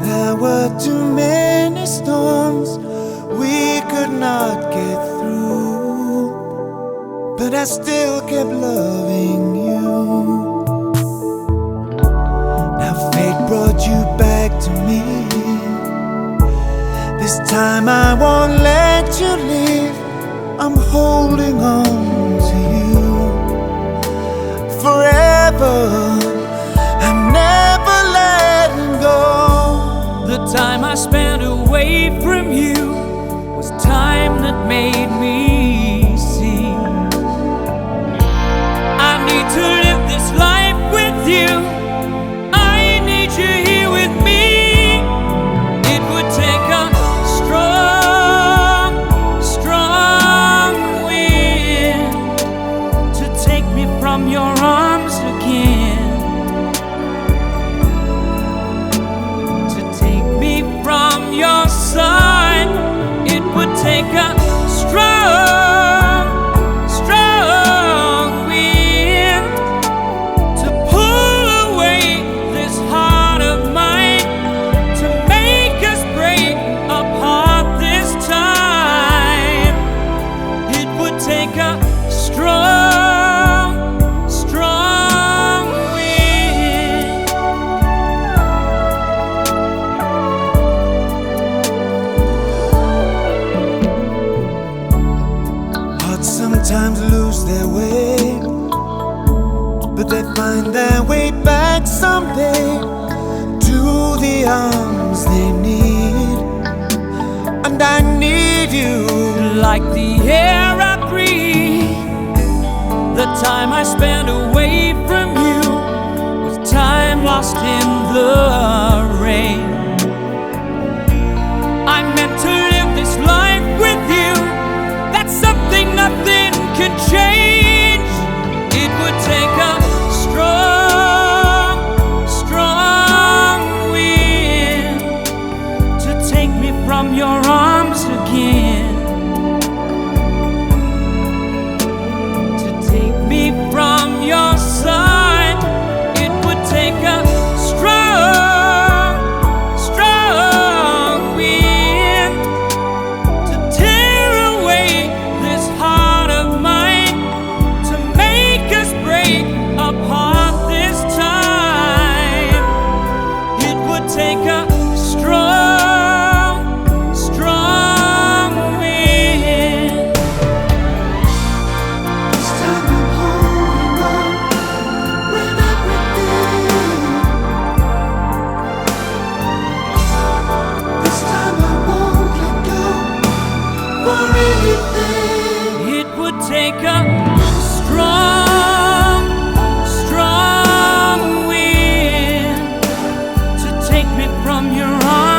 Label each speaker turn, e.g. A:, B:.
A: There were too many storms we could not get through, but I still kept loving you. Now fate brought you back to me. This time I won't let you leave. I'm holding on to you forever. I'm never letting go.
B: The time I spent away from you was time that made me see I need to live this life with you. I need you here with me. It would take a strong, strong wind to take me from your arms again, to take me from your side. It would take a strong, strong wind to pull away this heart of mine, to make us break apart this time. It would take a strong, strong wind.
A: Hearts sometimes lose their way, but they find their way back someday to the arms they need. And I need you
B: Like the air I breathe, the time I spent away from you was time lost in the rain. I meant to live this life with you. That's something nothing can change. It would take a strong, strong wind to take me from your arms again, to take me from your side. It would take a strong, strong wind to tear away this heart of mine, to make us break apart this time. It would take a strong, strong wind.
A: This time I'm holding on with everything. This time I won't let go for anything.
B: It would take a strong, strong wind to take me from your arms.